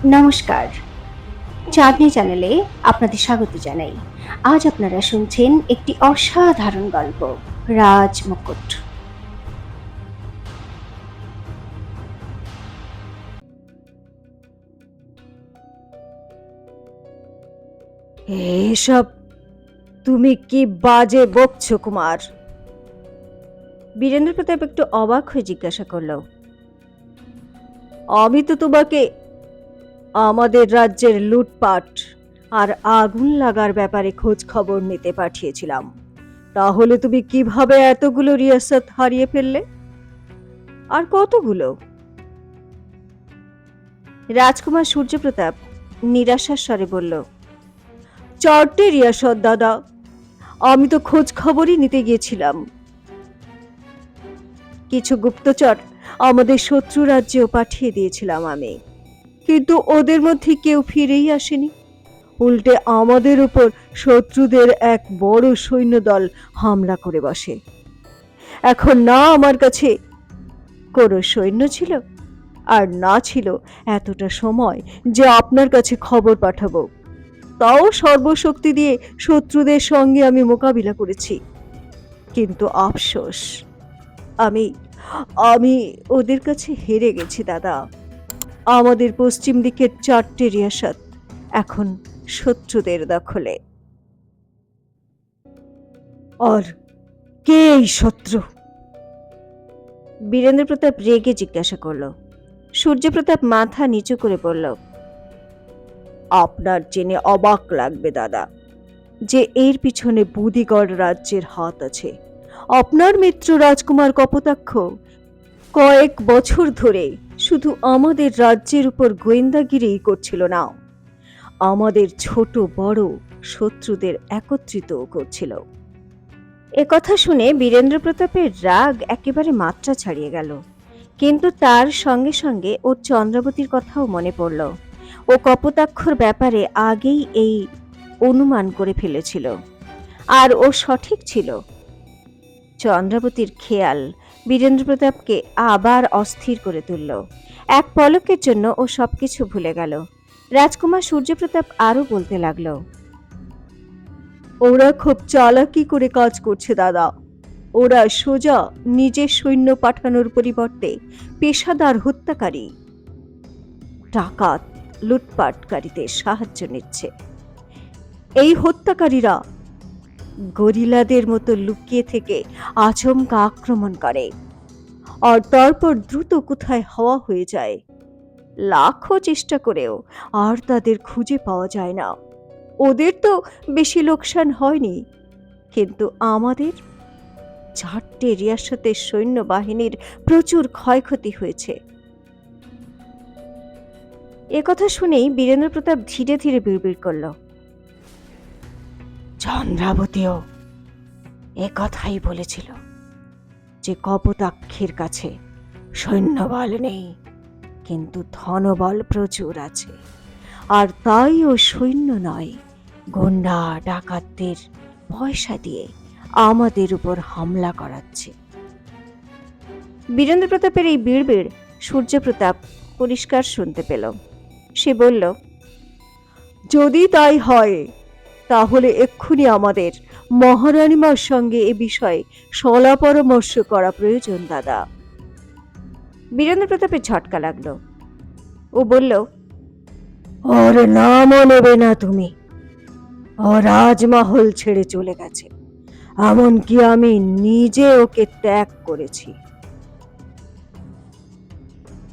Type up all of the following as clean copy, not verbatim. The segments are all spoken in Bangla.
নমস্কার, চাঁদনি চ্যানেলে আপনাদের স্বাগত জানাই। আজ আপনারা শুনছেন একটি অসাধারণ গল্প, রাজ মুকুট। এসব তুমি কি বাজে বকছো কুমার? বীরেন্দ্র প্রতাপ একটু অবাক হয়ে জিজ্ঞাসা করল। আমি তো তোমাকে আমাদের রাজ্যের লুটপাট আর আগুন লাগার ব্যাপারে খোঁজ খবর নিতে পাঠিয়েছিলাম। তাহলে তুমি কিভাবে এতগুলো রিয়াসত হারিয়ে ফেললে? আর কতগুলো? রাজকুমার সূর্যপ্রতাপ নিরাশার স্বরে বলল, 4টে রিয়াসত দাদা। আমি তো খোঁজ খবরই নিতে গিয়েছিলাম। কিছু গুপ্তচর আমাদের শত্রু রাজ্যেও পাঠিয়ে দিয়েছিলাম আমি, কিন্তু ওদের মধ্যে কেউ ফিরেই আসেনি। উল্টে আমাদের উপর শত্রুদের এক বড় সৈন্যদল হামলা করে বসে। এখন না আমার কাছে কোনো সৈন্য ছিল, আর না ছিল এতটা সময় যে আপনার কাছে খবর পাঠাবো। তাও সর্বশক্তি দিয়ে শত্রুদের সঙ্গে আমি মোকাবিলা করেছি, কিন্তু আফসোস, আমি আমি ওদের কাছে হেরে গেছি দাদা। আমাদের পশ্চিম দিকের 4টে রিয়াসত এখন শত্রুদের দখলে। আর কে এই শত্রু? বীরেন্দ্র প্রতাপ রেগে জিজ্ঞাসা করল। সূর্যপ্রতাপ মাথা নিচু করে বলল, আপনার জেনে অবাক লাগবে দাদা যে এর পিছনে বুদিগড় রাজ্যের হাত আছে। আপনার মিত্র রাজকুমার কপোতাক্ষ কয়েক বছর ধরে শুধু আমাদের রাজ্যের উপর গোয়েন্দাগিরি করছিল না, আমাদের ছোট বড় শত্রুদের একত্রিত করছিল। একথা শুনে বীরেন্দ্র প্রতাপের রাগ একেবারে মাত্রা ছাড়িয়ে গেল, কিন্তু তার সঙ্গে সঙ্গে ওর চন্দ্রাবতীর কথাও মনে পড়ল। ও কপোতাক্ষর ব্যাপারে আগেই এই অনুমান করে ফেলেছিল, আর ও সঠিক ছিল। চন্দ্রাবতীর খেয়াল বীরেন্দ্র প্রতাপকে আবার অস্থির করে তুলল। এক পলকের জন্য ও সবকিছু ভুলে গেল। রাজকুমার সূর্যপ্রতাপ আরো বলতে লাগলো, ওরা খুব চালাকি করে কাজ করছে দাদা। ওরা সোজা নিজের সৈন্য পাঠানোর পরিবর্তে পেশাদার হত্যাকারী, ডাকাত, লুটপাটকারীদের সাহায্য নিচ্ছে। এই হত্যাকারীরা গরিলাদের মতো লুকিয়ে থেকে আচমকা আক্রমণ করে, আর তারপর দ্রুত কোথায় হাওয়া হয়ে যায়। লাখো চেষ্টা করেও আর তাদের খুঁজে পাওয়া যায় না। ওদের তো বেশি লোকসান হয়নি, কিন্তু আমাদের 4টে রিয়াসতের সৈন্যবাহিনীর প্রচুর ক্ষয়ক্ষতি হয়েছে। একথা শুনেই বীরেন্দ্র প্রতাপ ধীরে ধীরে বিড়বিড় করল, চন্দ্রাবতীও একথাই বলেছিল যে কপোতাক্ষের কাছে সৈন্যবল নেই, কিন্তু ধনবল প্রচুর আছে। আর তাই ও সৈন্য নয়, গুন্ডা ডাকাতদের পয়সা দিয়ে আমাদের উপর হামলা করাচ্ছে। বীরেন্দ্র প্রতাপের এই বিড়বিড় সূর্যপ্রতাপ পরিষ্কার শুনতে পেল। সে বলল, যদি তাই হয় তাহলে এক্ষুনি আমাদের মহারানীমার সঙ্গে এ বিষয়ে সলা পরামর্শ করা প্রয়োজন দাদা। বীরেন্দ্র প্রতাপের ঝটকা লাগলো। ও বলল, ওর নামও নেবে না তুমি। ও রাজমহল ছেড়ে চলে গেছে, এমনকি আমি নিজে ওকে ত্যাগ করেছি।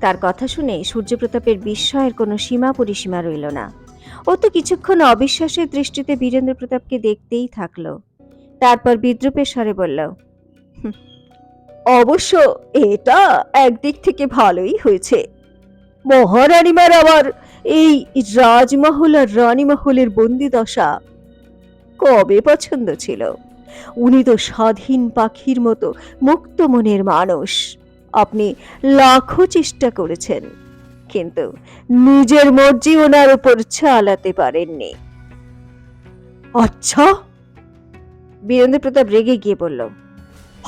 তার কথা শুনে সূর্যপ্রতাপের বিস্ময়ের কোনো সীমা পরিসীমা রইল না। ও তো কিছুক্ষণ অবিশ্বাসের দৃষ্টিতে বীরেন্দ্র প্রতাপকে দেখতেই থাকলো। তারপর বিদ্রূপের স্বরে বলল, অবশ্য এটা একদিক থেকে ভালোই হয়েছে। মহারানীমার আবার এই রাজমহল আর রানীমহলের বন্দি দশা কবে পছন্দ ছিল? উনি তো স্বাধীন পাখির মতো মুক্ত মনের মানুষ। আপনি লাখো চেষ্টা করেছেন, কিন্তু নিজের মর্জি ওনার উপর চালাতে পারেননি। আচ্ছা, বীরেন্দ্র প্রতাপ রেগে গিয়ে বলল,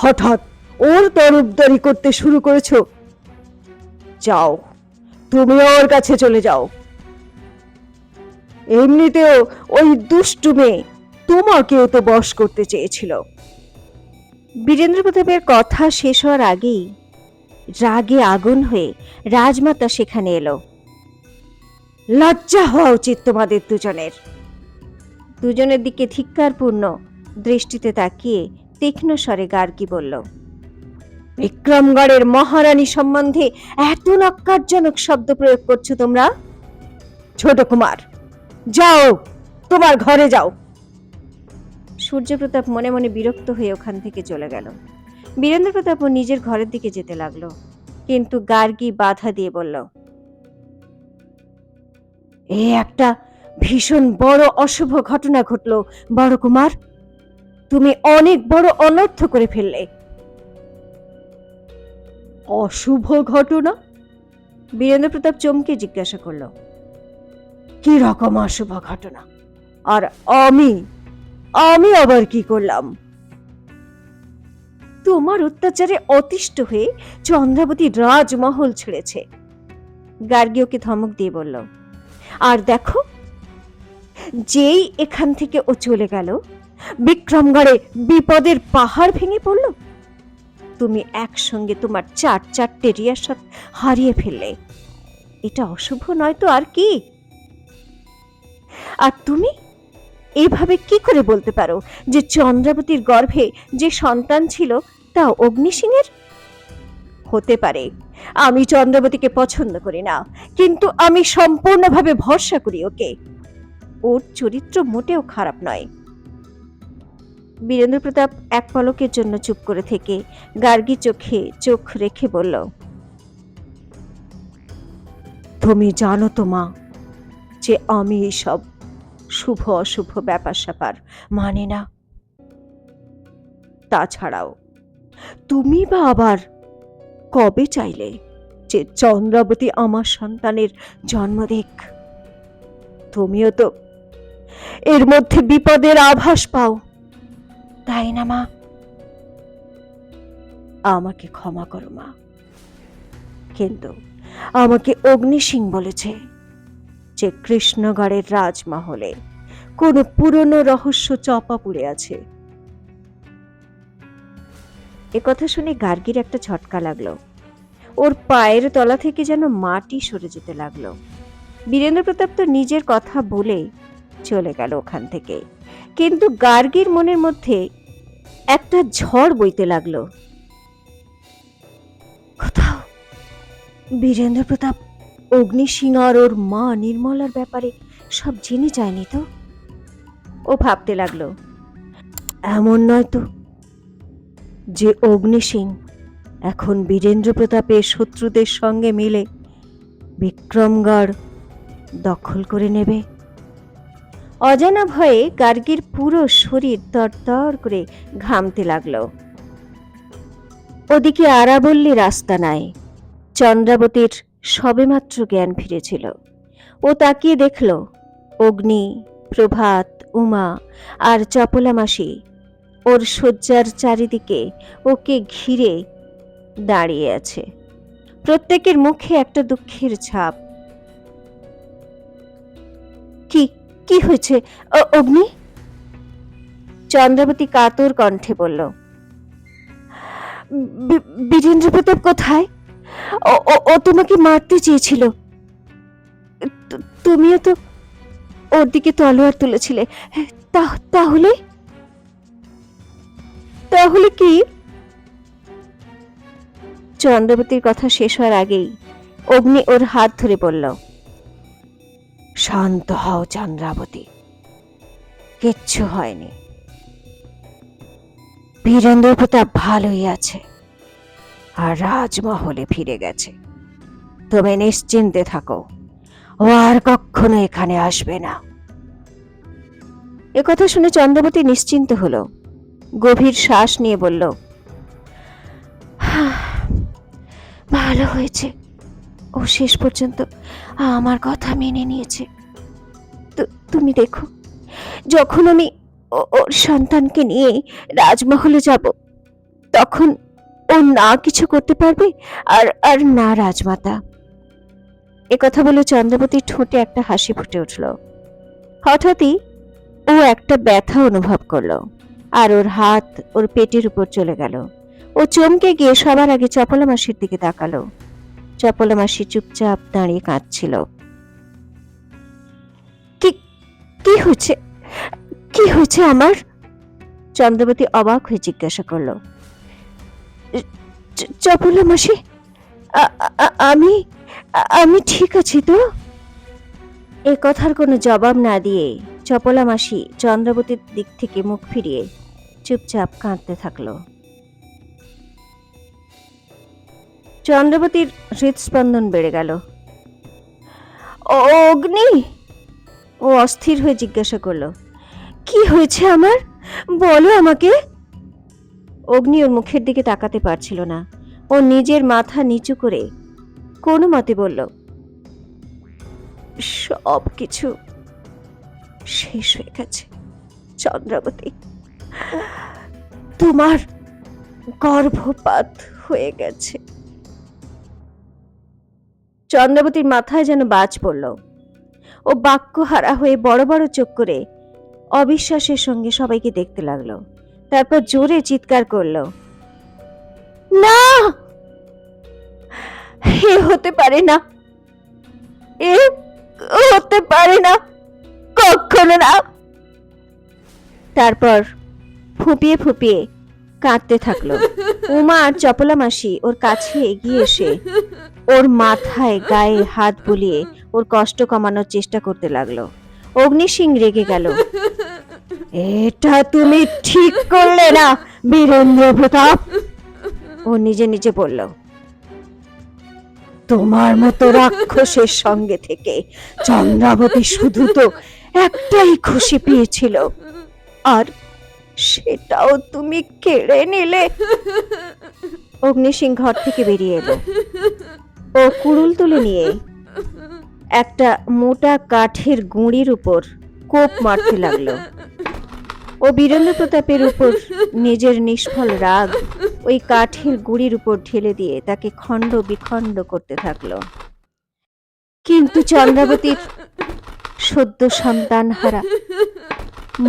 হঠাৎ ওর তরফদারি করতে শুরু করেছো? যাও, তুমি ওর কাছে চলে যাও। এমনিতেও ওই দুষ্টু মেয়ে তোমাকেও তো বশ করতে চেয়েছিল। বীরেন্দ্র প্রতাপের কথা শেষ হওয়ার আগেই রাগে আগুন হয়ে রাজমাতা সেখানে এলো। লজ্জা হওয়া উচিত তোমাদের দুজনের। দুজনের দিকে ধিক্কারপূর্ণ দৃষ্টিতে তাকিয়ে তীক্ষ্ণ স্বরে গার্গী বলল, বিক্রমগড়ের মহারানী সম্বন্ধে এত নক্কারজনক শব্দ প্রয়োগ করছো তোমরা? ছোট কুমার, যাও, তোমার ঘরে যাও। সূর্যপ্রতাপ মনে মনে বিরক্ত হয়ে ওখান থেকে চলে গেল। বীরেন্দ্র প্রতাপও নিজের ঘরের দিকে যেতে লাগলো, কিন্তু গার্গী বাধা দিয়ে বলল, এ একটা ভীষণ বড় অশুভ ঘটনা ঘটলো বড় কুমার। তুমি অনেক বড় অনর্থ করে ফেললে। অশুভ ঘটনা? বীরেন্দ্র প্রতাপ চমকে জিজ্ঞাসা করল, কি রকম অশুভ ঘটনা? আর আমি আমি আবার কি করলাম? তোমার অত্যাচারে অতিষ্ঠ হয়ে চন্দ্রাবতী রাজমহল ছেড়েছে। গার্গী ওকে ধমক দিয়ে বলল, আর দেখো, যেই এখান থেকে ও চলে গেল, বিক্রমগড়ে বিপদের পাহাড় ভেঙে পড়ল। তুমি একসঙ্গে তোমার চারটে রিয়াসত হারিয়ে ফেললে। এটা অশুভ নয় তো আর কি? আর তুমি এইভাবে কি করে বলতে পারো যে চন্দ্রাবতীর গর্ভে যে সন্তান ছিল তা অগ্নিসিংহের? হতে পারে আমি চন্দ্রাবতীকে পছন্দ করি না, কিন্তু আমি সম্পূর্ণভাবে ভরসা করি ওকে। ওর চরিত্র মোটেও খারাপ নয়। বীরেন্দ্র প্রতাপ এক পলকের জন্য চুপ করে থেকে গার্গী চোখে চোখ রেখে বলল, তুমি জানো তো মা, যে আমি এইসব শুভ অশুভ ব্যাপার স্যাপার মানি না। তাছাড়াও তুমি বা আবার কবে চাইলে যে চন্দ্রাবতী আমার সন্তানের জন্ম দিক? তুমিও তো এর মধ্যে বিপদের আভাস পাও, তাই না মা? আমাকে ক্ষমা করো মা, কিন্তু আমাকে অগ্নিসিং বলেছে যে কৃষ্ণগড়ের রাজমহলে কোনো পুরনো রহস্য চাপা পড়ে আছে। একথা শুনে গার্গীর একটা ঝটকা লাগলো। ওর পায়ের তলা থেকে যেন মাটি সরে যেতে লাগলো। বীরেন্দ্র প্রতাপ তো নিজের কথা বলে চলে গেল ওখান থেকে, কিন্তু গার্গীর মনের মধ্যে একটা ঝড় বইতে লাগলো। কোথাও বীরেন্দ্র প্রতাপ অগ্নিসিং আর ওর মা নির্মলার ব্যাপারে সব জেনে যায়নি তো? ও ভাবতে লাগলো, এমন নয় তো যে অগ্নিসিং এখন বীরেন্দ্র প্রতাপের শত্রুদের সঙ্গে মিলে বিক্রমগড় দখল করে নেবে? অজানা ভয়ে গার্গীর পুরো শরীর তরতর করে ঘামতে লাগলো। ওদিকে আরাবল্লী রাস্তা নাই। চন্দ্রাবতীর সবেমাত্র জ্ঞান ফিরেছিল। ও তাকিয়ে দেখল অগ্নি, প্রভাত, উমা আর চপলা মাসি ওর শয্যার চারিদিকে ওকে ঘিরে দাঁড়িয়ে আছে। প্রত্যেকের মুখে একটা দুঃখের ছাপ। কি কি হয়েছে অগ্নি? চন্দ্রাবতী কাতর কণ্ঠে বলল, বীরেন্দ্র প্রতাপ কোথায়? ও তোমাকে মারতে চেয়েছিল। তুমিও তো ওর দিকে তলোয়ার তুলেছিলে। তাহলে তাহলে কি? চন্দ্রাবতীর কথা শেষ হওয়ার আগেই অগ্নি ওর হাত ধরে বলল, শান্ত হও চন্দ্রাবতী, কিচ্ছু হয়নি। বীরেন্দ্র প্রতাপ ভালোই আছে আর রাজমহলে ফিরে গেছে। তুমি নিশ্চিন্তে থাকো, ও আর কখনো এখানে আসবে না। একথা শুনে চন্দ্রাবতী নিশ্চিন্ত হলো। গভীর শ্বাস নিয়ে বলল, ভালো হয়েছে, ও শেষ পর্যন্ত আমার কথা মেনে নিয়েছে। তুমি দেখো, যখন আমি ওর সন্তানকে নিয়ে রাজমহলে যাব, তখন ও না কিছু করতে পারবে আর আর না রাজমাতা। একথা বলে চন্দ্রাবতীর ঠোঁটে একটা হাসি ফুটে উঠল। হঠাৎই ও একটা ব্যথা অনুভব করলো, আর ওর হাত ওর পেটের উপর চলে গেল। ও চমকে গিয়ে সবার আগে চপলা মাসির দিকে তাকালো। চপলা মাসি চুপচাপ দাঁড়িয়ে কাঁদছিল। কি কি হয়েছে, কি হয়েছে আমার? চন্দ্রবতী অবাক হয়ে জিজ্ঞাসা করলো। চপলা মাসি, আমি আমি ঠিক আছি তো? এ কথার কোনো জবাব না দিয়ে চপলা মাসি চন্দ্রবতীর দিক থেকে মুখ ফিরিয়ে চুপচাপ কাঁদতে থাকলো। চন্দ্রবতীর হৃদস্পন্দন বেড়ে গেল। অগ্নি, ও অস্থির হয়ে জিজ্ঞাসা করলো, কি হয়েছে আমার, বলো আমাকে। অগ্নি ওর মুখের দিকে তাকাতে পারছিল না। ও নিজের মাথা নিচু করে কোনো মতে বলল, সব কিছু শেষ হয়ে গেছে চন্দ্রাবতী, তোমার গর্ভপাত হয়ে গেছে। চন্দ্রাবতীর মাথায় যেন বাজ পড়ল। ও বাক্যহারা হয়ে বড় বড় চোখ করে অবিশ্বাসের সঙ্গে সবাইকে দেখতে লাগলো। তারপর জোরে চিৎকার করলো, না, এ হতে পারে না, এ হতে পারে না, কখনো না। তারপর ফুপিয়ে ফুপিয়ে কাঁদতে থাকলো। উমা আর চপলা মাসি ওর কাছে এগিয়ে এসে ওর মাথায় গায়ে হাত বুলিয়ে ওর কষ্ট কমানোর চেষ্টা করতে লাগলো। অগ্নি সিং রেগে গেল। এটা তুমি ঠিক করলে না বীরেন্দ্র প্রতাপ, ও নিজে নিজে বলল। তোমার মতো রাক্ষসের সঙ্গে থেকে চন্দ্রাবতী শুধু তো একটাই খুশি পেয়েছিল, আর সেটাও তুমি কেড়ে নিলে। অগ্নিসিং ঘর থেকে বেরিয়ে এলো। ও কুড়ুল তুলে নিয়ে একটা মোটা কাঠের গুঁড়ির উপর কোপ মারতে লাগলো। ও বীরেন্দ্র প্রতাপের উপর নিজের নিষ্ফল রাগ ওই কাঠের গুঁড়ির উপর ঢেলে দিয়ে তাকে খণ্ড বিখণ্ড করতে থাকলো। কিন্তু চন্দ্রাবতীর সদ্য সন্তান হারা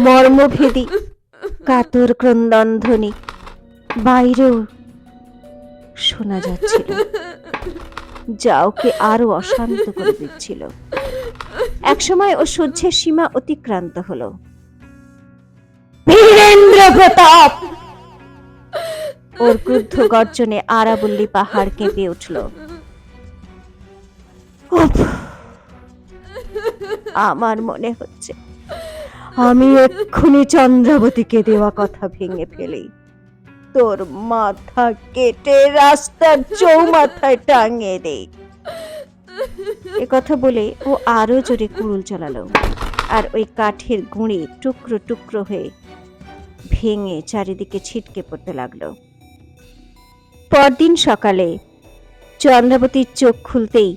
মর্মভেদী কাতর ক্রন্দনধ্বনি বাইরেও শোনা যাচ্ছিল, যা ওকে আরো অশান্ত করে দিচ্ছিল। একসময় ও সহ্যের সীমা অতিক্রান্ত হলো। বীরেন্দ্র প্রতাপ, ওর ক্রুদ্ধ গর্জনে আরাবল্লী পাহাড় কেঁপে উঠল। আমার মনে হচ্ছে আমি এক্ষুনি চন্দ্রাবতীকে দেওয়া কথা ভেঙে ফেলি, তোর মাথা কেটে রাস্তার চৌমাথায় টাঙিয়ে দেই। এ কথা বলে ও আরো জোরে কুড়ুল চালালো, আর ওই কাঠের গুঁড়ি টুকরো টুকরো হয়ে ভেঙে চারিদিকে ছিটকে পড়তে লাগলো। পরদিন সকালে চন্দ্রাবতীর চোখ খুলতেই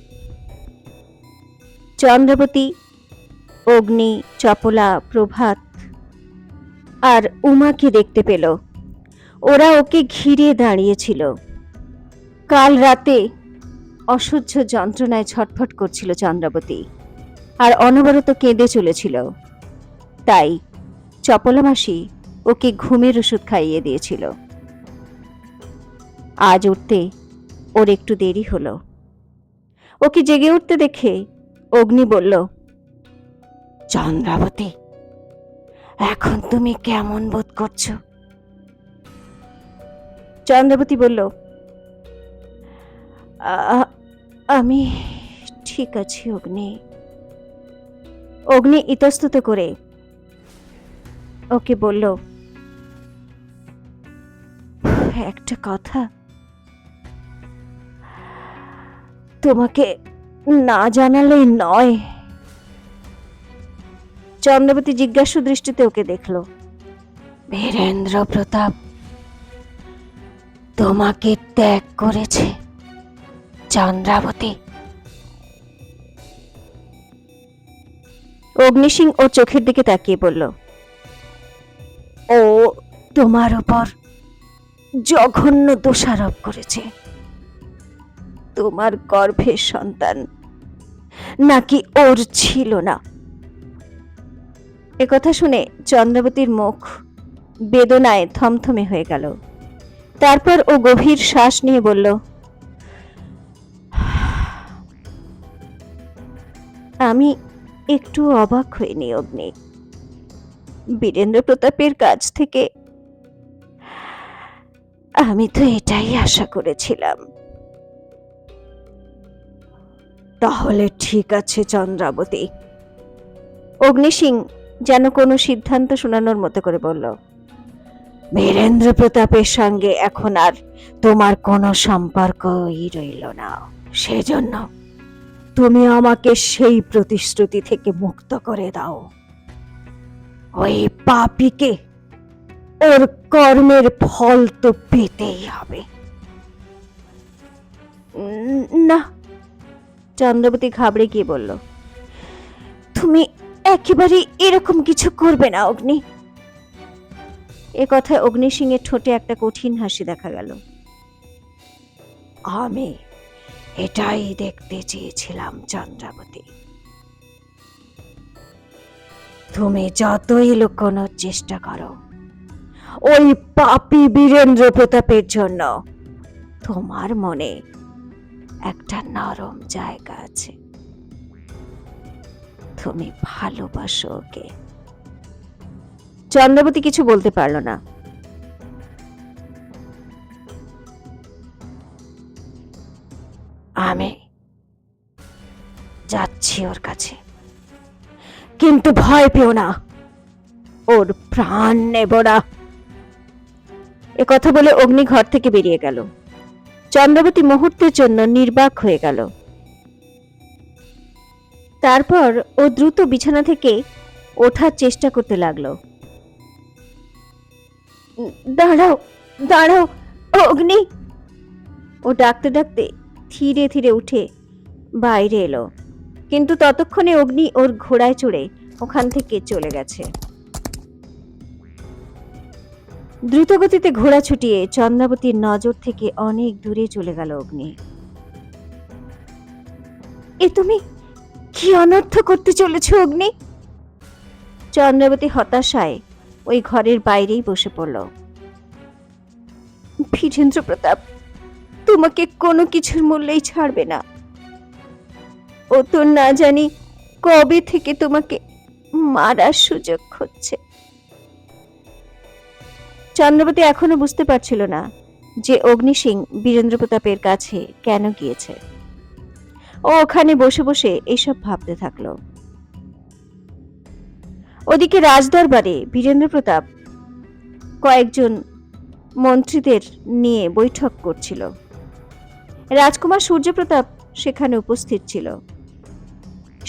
চন্দ্রাবতী, অগ্নি, চপলা, প্রভাত আর উমাকে দেখতে পেল। ওরা ওকে ঘিরে দাঁড়িয়েছিল। কাল রাতে অসহ্য যন্ত্রণায় ছটফট করছিল চন্দ্রাবতী, আর অনবরত কেঁদে চলেছিল। তাই চপলা মাসি ওকে ঘুমের ওষুধ খাইয়ে দিয়েছিল। আজ উঠতে ওর একটু দেরি হলো। ওকে জেগে উঠতে দেখে অগ্নি বলল, চন্দ্রাবতী, এখন তুমি কেমন বোধ করছো? চন্দ্রাবতী বলল, আমি ঠিক আছি অগ্নি। অগ্নি ইতস্তত করে ওকে বলল, একটা কথা তোমাকে না জানালেই নয়। চন্দ্রাবতী জিজ্ঞাসু দৃষ্টিতে ওকে দেখল। বীরেন্দ্র প্রতাপ তোমাকে ত্যাগ করেছে চন্দ্রাবতী। অগ্নিসিং ওর চোখের দিকে তাকিয়ে বলল, ও তোমার উপর জঘন্য দোষারোপ করেছে। তোমার গর্ভের সন্তান নাকি ওর ছিল না। একথা শুনে চন্দ্রাবতীর মুখ বেদনায় থমথমে হয়ে গেল। তারপর ও গভীর শ্বাস নিয়ে বলল, আমি একটু অবাক হইনি অগ্নি। বীরেন্দ্র প্রতাপের কাছ থেকে আমি তো এটাই আশা করেছিলাম। তাহলে ঠিক আছে চন্দ্রাবতী। অগ্নি সিং যেন কোনো সিদ্ধান্ত শোনানোর মতো করে বলল, বীরেন্দ্র প্রতাপের সঙ্গে এখন আর তোমার কোনো সম্পর্কই রইল না। সেজন্য তুমি আমাকে সেই প্রতিশ্রুতি থেকে মুক্ত করে দাও। ওই পাপীকে ওর কর্মের ফল তো পেতেই হবে। না। চন্দ্রাবতী ঘাবড়ে গিয়ে বলল, তুমি একেবারে এরকম কিছু করবে না অগ্নি। এ কথায় অগ্নি সিং এর ঠোঁটে একটা কঠিন হাসি দেখা গেল। আমি এটাই দেখতে চেয়েছিলাম চন্দ্রাবতী। তুমি যতই লুকোনোর চেষ্টা করো, ওই পাপী বীরেন্দ্র প্রতাপের জন্য তোমার মনে একটা নরম জায়গা আছে। তুমি ভালোবাসো ওকে। চন্দ্রাবতী কিছু বলতে পারল না। আমি যাচ্ছি ওর কাছে, কিন্তু ভয় পেও না, ওর প্রাণ নেব না। এ কথা বলে অগ্নি ঘর থেকে বেরিয়ে গেল। চন্দ্রাবতী মুহূর্তের জন্য নির্বাক হয়ে গেল। তারপর ও দ্রুত বিছানা থেকে ওঠার চেষ্টা করতে লাগলো। দাঁড়াও, দাঁড়াও অগ্নি। ও ডাকতে ডাকতে ধীরে ধীরে উঠে বাইরে এলো, কিন্তু ততক্ষণে অগ্নি ওর ঘোড়ায় চড়ে ওখান থেকে চলে গেছে। দ্রুতগতিতে ঘোড়া ছুটিয়ে চন্দ্রাবতীর নজর থেকে অনেক দূরে চলে গেল অগ্নি। এ তুমি কি অনর্থ করতে চলেছ অগ্নি? চন্দ্রাবতী হতাশায় ওই ঘরের বাইরেই বসে পড়ল। বীরেন্দ্র প্রতাপ তোমাকে কোনো কিছুর মূল্যেই ছাড়বে না। ও তো না জানি কবে থেকে তোমাকে মারার সুযোগ খুঁজছে। চন্দ্রাবতী এখনো বুঝতে পারছিল না যে অগ্নি সিং বীরেন্দ্র প্রতাপের কাছে কেন গিয়েছে। ও ওখানে বসে বসে এইসব ভাবতে থাকলো। ওদিকে রাজদরবারে বীরেন্দ্র প্রতাপ কয়েকজন মন্ত্রীদের নিয়ে বৈঠক করছিল। রাজকুমার সূর্যপ্রতাপ সেখানে উপস্থিত ছিল।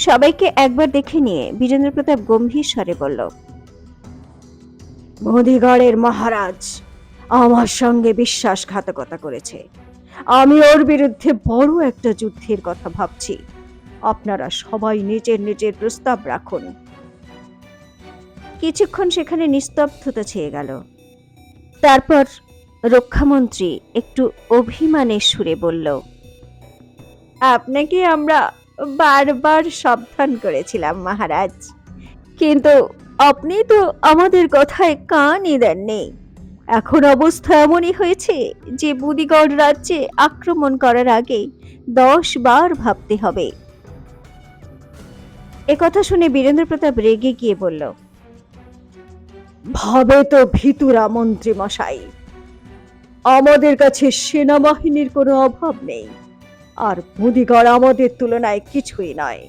সবাইকে একবার দেখে নিয়ে বীরেন্দ্র প্রতাপ গম্ভীর স্বরে বলল, মুদিগড়ের মহারাজ আমার সঙ্গে বিশ্বাসঘাতকতা করেছে। আমি ওর বিরুদ্ধে বড় একটা যুদ্ধের কথা ভাবছি। আপনারা সবাই নিজের নিজের প্রস্তাব রাখুন। কিছুক্ষণ সেখানে নিস্তব্ধতা ছেয়ে গেল। তারপর রক্ষামন্ত্রী একটু অভিমানের সুরে বলল, আপনাকে আমরা বারবার সাবধান করেছিলাম মহারাজ, কিন্তু আপনি তো আমাদের কথায় কানই দেননি। এখন অবস্থা এমনই হয়েছে যে বুদিগড় রাজ্যে আক্রমণ করার আগে 10 বার ভাবতে হবে। একথা শুনে বীরেন্দ্র প্রতাপ রেগে গিয়ে বলল, ভাবে তো ভিতুরা মন্ত্রী মশাই, আমাদের কাছে সেনাবাহিনীর কোনো অভাব নেই, আর মুদিগড় আমাদের তুলনায় কিছুই নয়।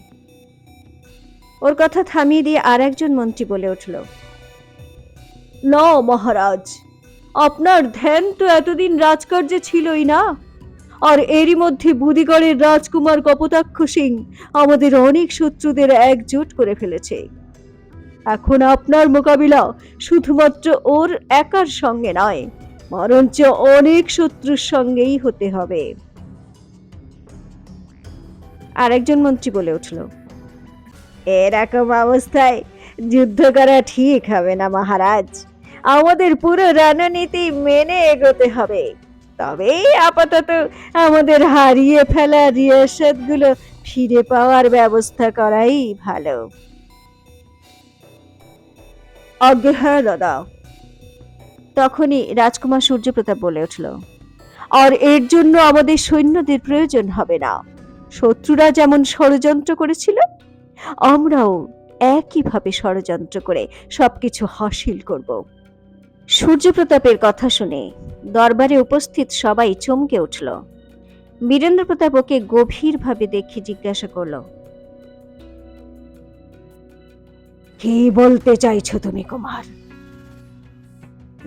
ওর কথা থামিয়ে দিয়ে আর একজন মন্ত্রী বলে উঠল, না মহারাজ, আপনার ধ্যান তো এতদিন রাজকার্যে ছিলই না। আর এরই মধ্যে বুদিগড়ের রাজকুমার কপোতাক্ষ সিং আমাদের অনেক শত্রুদের একজোট করে ফেলেছে। এখন আপনার মোকাবিলা শুধুমাত্র ওর একার সঙ্গে নয়, বরঞ্চ অনেক শত্রুর সঙ্গেই হতে হবে। আরেকজন মন্ত্রী বলে উঠল, এরকম অবস্থায় যুদ্ধ করা ঠিক হবে না মহারাজ। আমাদের পুরো রণনীতি মেনে এগোতে হবে। তবে আপাতত আমাদের হারিয়ে ফেলা রিয়াসতগুলো ফিরে পাওয়ার ব্যবস্থা করাই ভালো। আজ্ঞে হ্যাঁ দাদা। তখনই রাজকুমার সূর্যপ্রতাপ বলে উঠল, আর এর জন্য আমাদের সৈন্যদের প্রয়োজন হবে না। শত্রুরা যেমন ষড়যন্ত্র করেছিল, আমরাও একইভাবে ষড়যন্ত্র করে সবকিছু হাসিল করব। সূর্যপ্রতাপের কথা শুনে দরবারে উপস্থিত সবাই চমকে উঠল। বীরেন্দ্র প্রতাপ ওকে গভীরভাবে দেখে জিজ্ঞাসা করল, কি বলতে চাইছো তুমি কুমার?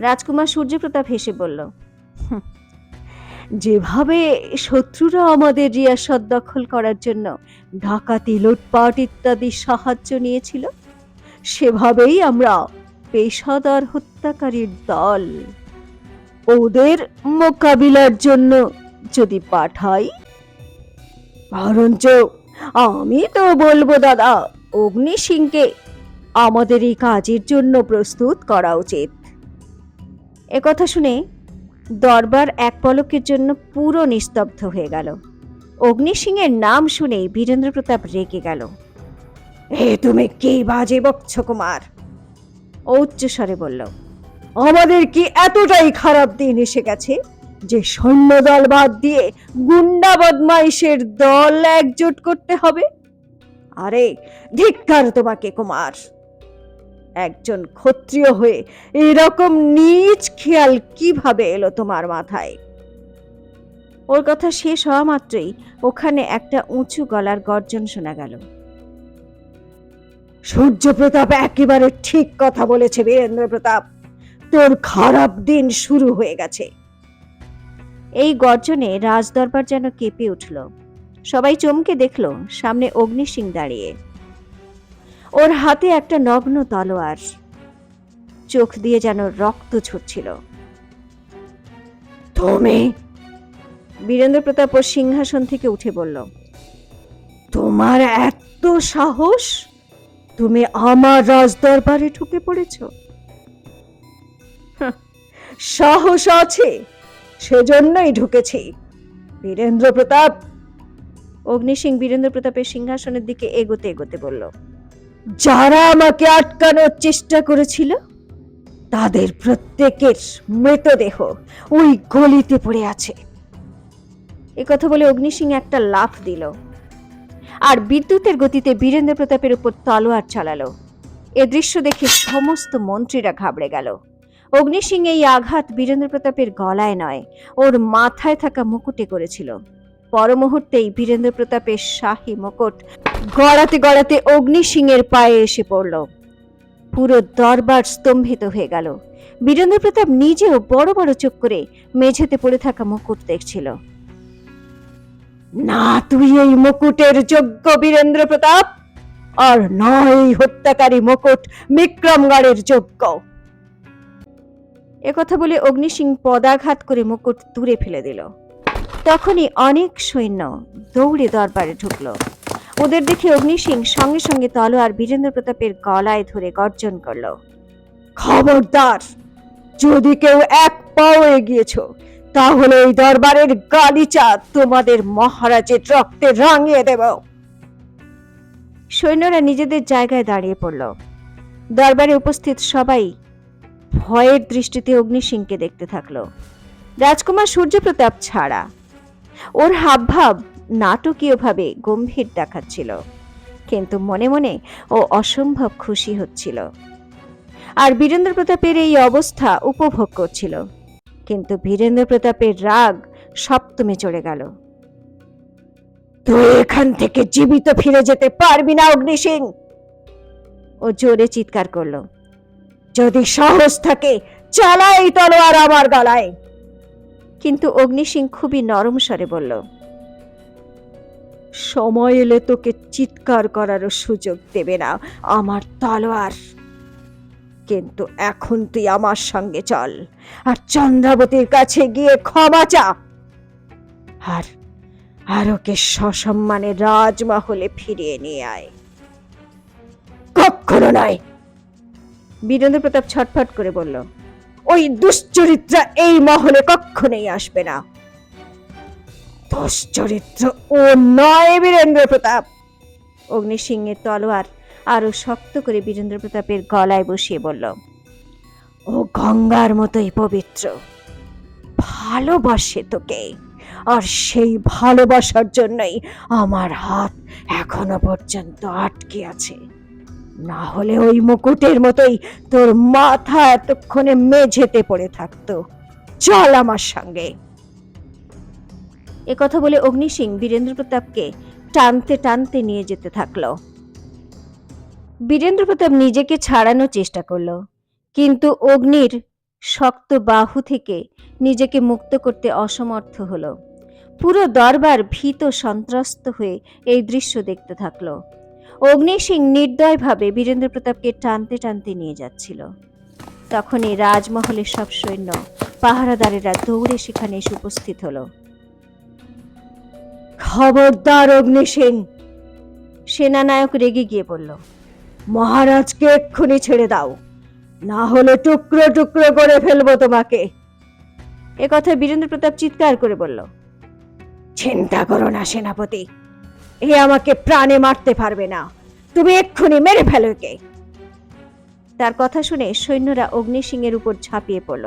রাজকুমার সূর্যপ্রতাপ হেসে বলল, যেভাবে শত্রুরা আমাদের রিয়াসত দখল করার জন্য ডাকাতি, লুটপাট ইত্যাদি সাহায্য নিয়েছিল, সেভাবেই আমরা পেশাদার হত্যাকারীর দল ওদের মোকাবিলার জন্য যদি পাঠাই, বরঞ্চ আমি তো বলবো দাদা, অগ্নি সিংকে আমাদের এই কাজের জন্য প্রস্তুত করা উচিত। একথা শুনে দরবার এক পলকের জন্য পুরো নিস্তব্ধ হয়ে গেল। অগ্নি সিংয়ের নাম শুনেই বীরেন্দ্র প্রতাপ রেগে গেল। তুমি কি বাজে বকছো কুমার? ও উচ্চস্বরে বলল, আমাদের কি এতটাই খারাপ দিন এসে গেছে যে সৈন্যদল বাদ দিয়ে গুন্ডা বদমাইশের দল একজোট করতে হবে? আরে ধিক্কার তোমাকে কুমার! একজন ক্ষত্রিয় হয়ে এরকম নীচ খেয়াল কিভাবে এলো তোমার মাথায়? ওর কথা শেষ হওয়া মাত্রই ওখানে একটা উঁচু গলার গর্জন শোনা গেল। সূর্যপ্রতাপ একেবারে ঠিক কথা বলেছে বীরেন্দ্র প্রতাপ, তোর খারাপ দিন শুরু হয়ে গেছে। এই গর্জনে রাজদরবার যেন কেঁপে উঠল। সবাই চমকে দেখল সামনে অগ্নি সিং দাঁড়িয়ে। ওর হাতে একটা নগ্ন তলোয়ার, চোখ দিয়ে যেন রক্ত ঝরছিল। তুমি? বীরেন্দ্র প্রতাপ ওর সিংহাসন থেকে উঠে বলল, তোমার এত সাহস? তুমি আমার রাজদরবারে ঢুকে পড়েছ? সাহস আছে, সেজন্যই ঢুকেছি। বীরেন্দ্র প্রতাপ। অগ্নি সিং বীরেন্দ্র প্রতাপের সিংহাসনের দিকে এগোতে এগোতে বলল, যারা আমাকে আটকানোর চেষ্টা করেছিল তাদের প্রত্যেকের মৃতদেহ ওই গলিতে পড়ে আছে। একথা বলে অগ্নি সিং একটা লাফ দিল আর বিদ্যুতের গতিতে বীরেন্দ্র প্রতাপের উপর তলোয়ার চালালো। এ দৃশ্য দেখে সমস্ত মন্ত্রীরা ঘাবড়ে গেল। অগ্নি সিং এই আঘাত বীরেন্দ্র প্রতাপের গলায় নয়, ওর মাথায় থাকা মুকুটে করেছিল। পর মুহূর্তেই বীরেন্দ্র প্রতাপের শাহী মুকুট গড়াতে গড়াতে অগ্নি সিংয়ের পায়ে এসে পড়ল। পুরো দরবার স্তম্ভিত হয়ে গেল। বীরেন্দ্র প্রতাপ নিজেও বড় বড় চোখ করে মেঝেতে পড়ে থাকা মুকুট দেখছিল। না তুই এই মুকুটের যোগ্য বীরেন্দ্র প্রতাপ, আর নয় এই হত্যাকারী মুকুট বিক্রমগড়ের যোগ্য। একথা বলে অগ্নি সিং পদাঘাত করে মুকুট দূরে ফেলে দিল। তখনই অনেক সৈন্য দৌড়ে দরবারে ঢুকলো। ওদের দেখে অগ্নি সিং সঙ্গে সঙ্গে তলোয়ার বীরেন্দ্র প্রতাপের গলায় ধরে গর্জন করলো, খবরদার, যদি কেউ এক পাও এগিয়েছ তাহলে এই দরবারের গালিচা তোমাদের মহারাজের রক্তে রাঙিয়ে দেব। সৈন্যরা নিজেদের জায়গায় দাঁড়িয়ে পড়ল। দরবারে উপস্থিত সবাই ভয়ের দৃষ্টিতে অগ্নি সিংকে দেখতে থাকলো, রাজকুমার সূর্যপ্রতাপ ছাড়া। ওর হাবভাব নাটকীয়ভাবে গম্ভীর দেখাচ্ছিল, কিন্তু মনে মনে ও অসম্ভব খুশি হচ্ছিল। আর বীরেন্দ্র প্রতাপের এই অবস্থা উপভোগ করছিল। কিন্তু বীরেন্দ্র প্রতাপের রাগ সপ্তমে চড়ে গেল। তুই এখান থেকে জীবিত ফিরে যেতে পারবি না অগ্নি সিং। ও জোরে চিৎকার করলো, যদি সাহস থাকে চালাই তলোয়ার আমার গলায়। কিন্তু অগ্নি সিং খুবই নরম স্বরে বলল, সময় এলে তোকে চিৎকার করারও সুযোগ দেবে না আমার তলোয়ার। কিন্তু এখন তুই আমার সঙ্গে চল আর চন্দ্রাবতীর কাছে গিয়ে ক্ষমা চা, আর ওকে সসম্মানে রাজমহলে ফিরিয়ে নিয়ে আয়। কখনো নয়। বীরেন্দ্র প্রতাপ ছটফট করে বলল, ওই দুশ্চরিত্রা এই মহলে কখনোই আসবে না। দুশ্চরিত্র ও নয় বীরেন্দ্র প্রতাপ। অগ্নি সিংহের তলোয়ার আরো শক্ত করে বীরেন্দ্র প্রতাপের গলায় বসিয়ে বলল, গঙ্গার মতোই পবিত্র, ভালোবাসে তোকে, আর সেই ভালোবাসার জন্যই আমার হাত এখনো পর্যন্ত আটকে আছে। না হলে ওই মুকুটের মতোই তোর মাথা এতক্ষণে মেঝেতে পড়ে থাকতো। চল আমার সঙ্গে। একথা বলে অগ্নি সিং বীরেন্দ্র প্রতাপকে টানতে টানতে নিয়ে যেতে থাকলো। বীরেন্দ্র প্রতাপ নিজেকে ছাড়ানোর চেষ্টা করলো, কিন্তু অগ্নির শক্ত বাহু থেকে নিজেকে মুক্ত করতে অসমর্থ হলো। পুরো দরবার ভীত সন্ত্রস্ত হয়ে এই দৃশ্য দেখতে থাকলো। অগ্নি সিং নির্দয়ভাবে বীরেন্দ্র প্রতাপকে টানতে টানতে নিয়ে যাচ্ছিল। তখনই রাজমহলের সব সৈন্য পাহারাদারেরা দৌড়ে সেখানে এসে উপস্থিত হলো। খবরদার অগ্নি সিং, সেনানায়ক রেগে গিয়ে বলল, মহারাজকে এক্ষুনি ছেড়ে দাও, না হলে টুকরো টুকরো করে ফেলবো তোমাকে। একথা বীরেন্দ্র প্রতাপ চিৎকার করে বলল, চিন্তা করো না সেনাপতি, এ আমাকে প্রাণে মারতে পারবে না, তুমি এক্ষুনি মেরে ফেলো একে। তার কথা শুনে সৈন্যরা অগ্নি সিং এর উপর ঝাঁপিয়ে পড়ল,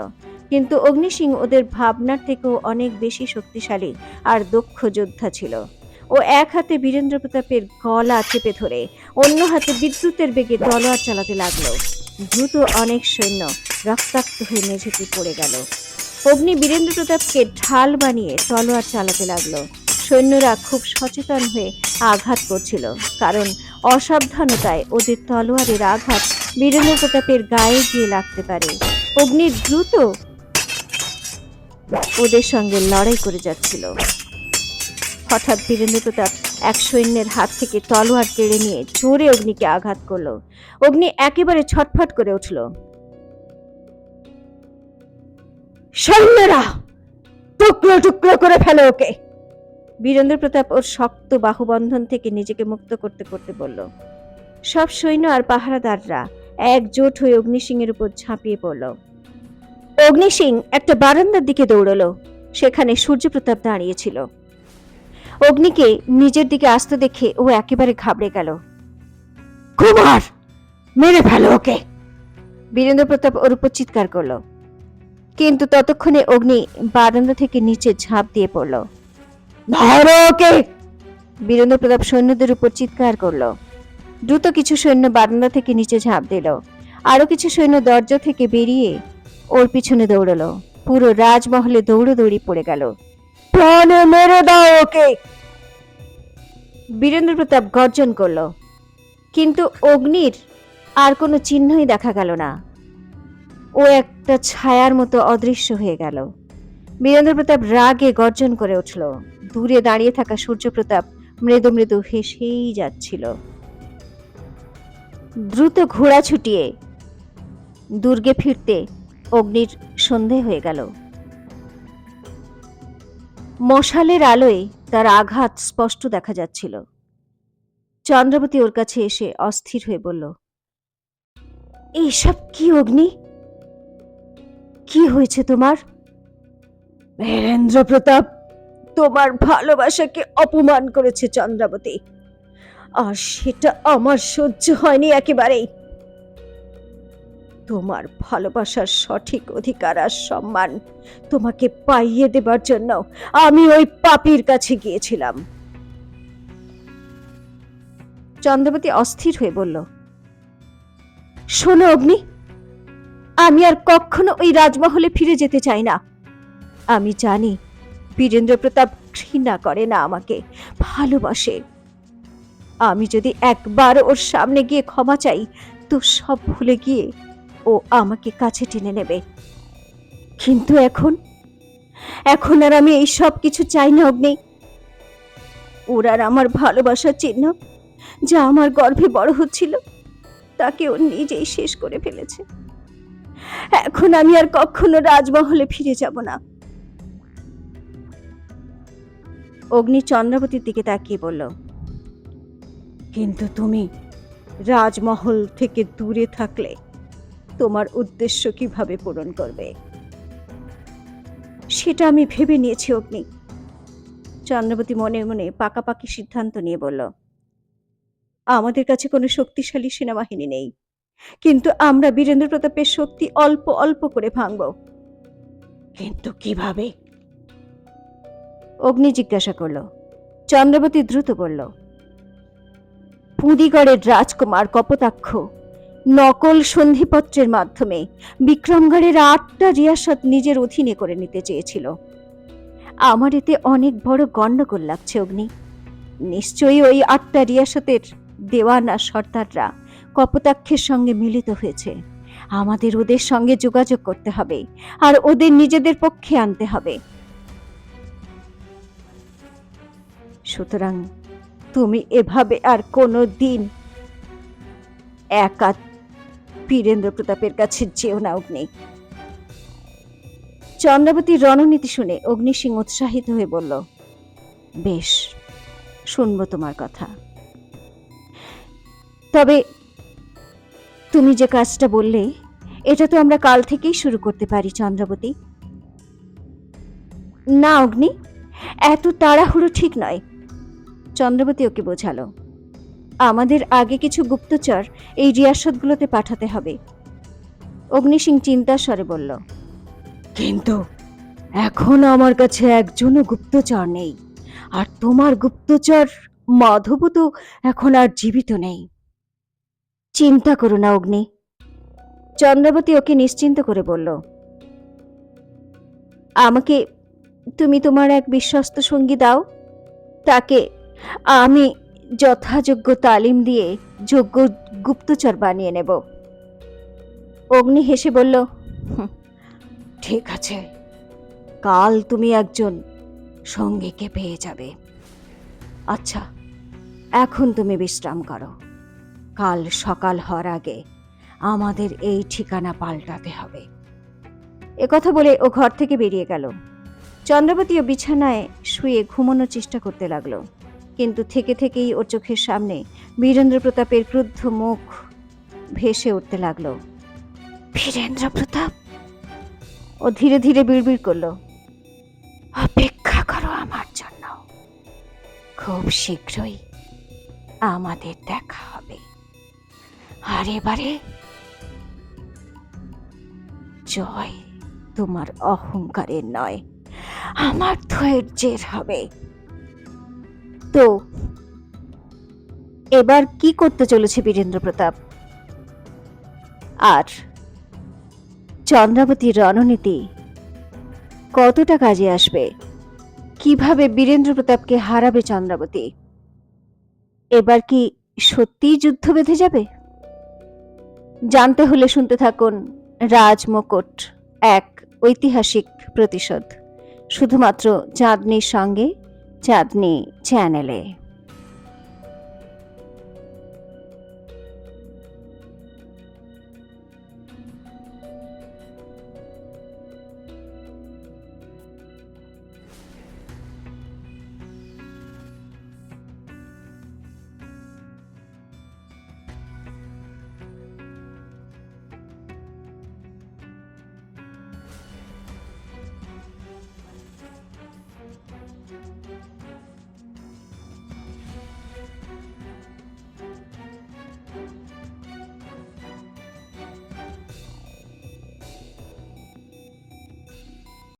কিন্তু অগ্নি সিং ওদের ভাবনার থেকেও অনেক বেশি শক্তিশালী আর দক্ষ যোদ্ধা ছিল। ও এক হাতে বীরেন্দ্র প্রতাপের গলা চেপে ধরে অন্য হাতে বিদ্যুতের বেগে তলোয়ার চালাতে লাগলো। দ্রুত অনেক সৈন্য রক্তাক্ত হয়ে মেঝেতে পড়ে গেল। অগ্নি বীরেন্দ্র প্রতাপকে ঢাল বানিয়ে তলোয়ার চালাতে লাগলো। সৈন্যরা খুব সচেতন হয়ে আঘাত করছিল, কারণ অসাবধানতায় ওদের তলোয়ারের আঘাত বীরেন্দ্র প্রতাপের গায়ে গিয়ে লাগতে পারে। অগ্নি দ্রুত ওদের সঙ্গে লড়াই করে যাচ্ছিল। হঠাৎ বীরেন্দ্র প্রতাপ এক সৈন্যের হাত থেকে তলোয়ার কেড়ে নিয়ে জোরে অগ্নিকে আঘাত করলো। অগ্নি একেবারে ছটফট করে উঠল। সৈন্যরা টুকরো টুকরো করে ফেলো ওকে। বীরেন্দ্র প্রতাপ ওর শক্ত বাহুবন্ধন থেকে নিজেকে মুক্ত করতে করতে বলল। সব সৈন্য আর পাহারাদাররা একজোট হয়ে অগ্নি সিং এর উপর ঝাঁপিয়ে পড়ল। অগ্নি সিং একটা বারান্দার দিকে দৌড়লো। সেখানে সূর্যপ্রতাপ দাঁড়িয়েছিল। অগ্নিকে নিজের দিকে আসতে দেখে ও একেবারে ঘাবড়ে গেল। কুমার, মেরে ফেলো ওকে। বীরেন্দ্র প্রতাপ ওর উপর চিৎকার করলো, কিন্তু ততক্ষণে অগ্নি বারান্দা থেকে নিচে ঝাঁপ দিয়ে পড়ল। ধরো ওকে। বীরেন্দ্র প্রতাপ সৈন্যদের উপর চিৎকার করলো। দ্রুত কিছু সৈন্য বারান্দা থেকে নিচে ঝাঁপ দিল। আরো কিছু সৈন্য দরজা থেকে বেরিয়ে ওর পিছনে দৌড়লো। পুরো রাজমহলে দৌড়াদৌড়ি পড়ে গেল। প্রাণে মেরে দাও ওকে। বীরেন্দ্র প্রতাপ গর্জন করলো, কিন্তু অগ্নির আর কোনো চিহ্নই দেখা গেল না। ও একটা ছায়ার মতো অদৃশ্য হয়ে গেল। বীরেন্দ্র প্রতাপ রাগে গর্জন করে উঠল। দূরে দাঁড়িয়ে থাকা সূর্যপ্রতাপ মৃদু মৃদু হেসেই যাচ্ছিল। দ্রুত ঘোড়া ছুটিয়ে দুর্গে ফিরতে অগ্নির সন্ধে হয়ে গেল। মশালের আলোয় তার আঘাত স্পষ্ট দেখা যাচ্ছিল। চন্দ্রাবতী ওর কাছে এসে অস্থির হয়ে বলল, এইসব কি অগ্নি? কি হয়েছে তোমার? বীরেন্দ্র প্রতাপ তোমার ভালোবাসাকে অপমান করেছে চন্দ্রাবতী, আর সেটা আমার সহ্য হয়নি একেবারেই। তোমার ভালোবাসার সঠিক অধিকার আর সম্মান তোমাকে পাইয়ে দেবার জন্য আমি ওই পাপীর কাছে গিয়েছিলাম। চন্দ্রাবতী অস্থির হয়ে বলল, শোনো অগ্নি, আমি আর কখনো ওই রাজমহলে ফিরে যেতে চাই না। আমি জানি বীরেন্দ্র প্রতাপ ঘৃণা করে না, আমাকে ভালোবাসে। আমি যদি একবার ওর সামনে গিয়ে ক্ষমা চাই, তো সব ভুলে গিয়ে ও আমাকে কাছে টেনে নেবে। কিন্তু এখন আর আমি এই সব কিছু চাই না অগ্নি। ওর আর আমার ভালোবাসার চিহ্ন, যা আমার গর্ভে বড় হচ্ছিল, তাকে ও নিজেই শেষ করে ফেলেছে। এখন আমি আর কখনো রাজমহলে ফিরে যাব না। অগ্নি চন্দ্রাবতীর দিকে তাকিয়ে বলল, কিন্তু তুমি রাজমহল থেকে দূরে থাকলে তোমার উদ্দেশ্য কিভাবে পূরণ করবে? সেটা আমি ভেবে নিয়েছি অগ্নি। চন্দ্রাবতী মনে মনে পাকাপাকি সিদ্ধান্ত নিয়ে বলল, আমাদের কাছে কোনো শক্তিশালী সেনাবাহিনী নেই, কিন্তু আমরা বীরেন্দ্র প্রতাপের শক্তি অল্প অল্প করে ভাঙব। কিন্তু কিভাবে? অগ্নি জিজ্ঞাসা করল। চন্দ্রাবতী দ্রুত বলল, পুঁদিগড়ের রাজকুমার কপোতাক্ষ নকল সন্ধিপত্রের মাধ্যমে বিক্রমগড়ের 8টা রিয়াসত নিজের অধীনে করে নিতে চেয়েছিল। আমার এতে অনেক বড় গন্ডগোল লাগছে অগ্নি। নিশ্চয়ই ওই 8টা রিয়াসতের দেওয়ানা সর্দাররা কপোতাক্ষের সঙ্গে মিলিত হয়েছে। আমাদের ওদের সঙ্গে যোগাযোগ করতে হবে আর ওদের নিজেদের পক্ষে আনতে হবে। সুতরাং তুমি এভাবে আর কোনো দিন একা বীরেন্দ্র প্রতাপের কাছে যেও না অগ্নি। চন্দ্রাবতীর রণনীতি শুনে অগ্নি সিং উৎসাহিত হয়ে বলল, বেশ, শুনবো তোমার কথা। তবে তুমি যে কাজটা বললে এটা তো আমরা কাল থেকেই শুরু করতে পারি চন্দ্রাবতী। না অগ্নি, এত তাড়াহুড়ো ঠিক নয়, চন্দ্রাবতী ওকে বোঝালো। আমাদের আগে কিছু গুপ্তচর এই রিয়াসতগুলোতে পাঠাতে হবে। অগ্নি সিং চিন্তার স্বরে বলল, কিন্তু এখন আমার কাছে একজনও গুপ্তচর নেই, আর তোমার গুপ্তচর মাধবও তো এখন আর জীবিত নেই। চিন্তা করো না অগ্নি, চন্দ্রাবতী ওকে নিশ্চিন্ত করে বলল। আমাকে তুমি তোমার এক বিশ্বস্ত সঙ্গী দাও, তাকে আমি যথাযোগ্য তালিম দিয়ে যোগ্য গুপ্তচর বানিয়ে নেব। অগ্নি হেসে বলল, ঠিক আছে, কাল তুমি একজন সঙ্গীকে পেয়ে যাবে। আচ্ছা, এখন তুমি বিশ্রাম করো। কাল সকাল হওয়ার আগে আমাদের এই ঠিকানা পাল্টাতে হবে। একথা বলে ও ঘর থেকে বেরিয়ে গেল। চন্দ্রাবতীও বিছানায় শুয়ে ঘুমানোর চেষ্টা করতে লাগলো, কিন্তু থেকে থেকেই ওর চোখের সামনে বীরেন্দ্র প্রতাপের ক্রুদ্ধ মুখ ভেসে উঠতে লাগলো। বীরেন্দ্র প্রতাপ, ও ধীরে ধীরে বিড়বিড় করলো, অপেক্ষা করো আমার জন্য, খুব শীঘ্রই আমাদের দেখা হবে। আর এবারে জয় তোমার অহংকারের নয়, আমার ধৈর্যের হবে। তো এবার কি করতে চলেছে বীরেন্দ্র প্রতাপ? আর চন্দ্রাবতীর রণনীতি কতটা কাজে আসবে? কিভাবে বীরেন্দ্র প্রতাপকে হারাবে চন্দ্রাবতী? এবার কি সত্যিই যুদ্ধ বেঁধে যাবে? জানতে হলে শুনতে থাকুন রাজমুকুট, এক ঐতিহাসিক প্রতিশোধ, শুধুমাত্র চাঁদনির সঙ্গে চাঁদনি চ্যানেলে।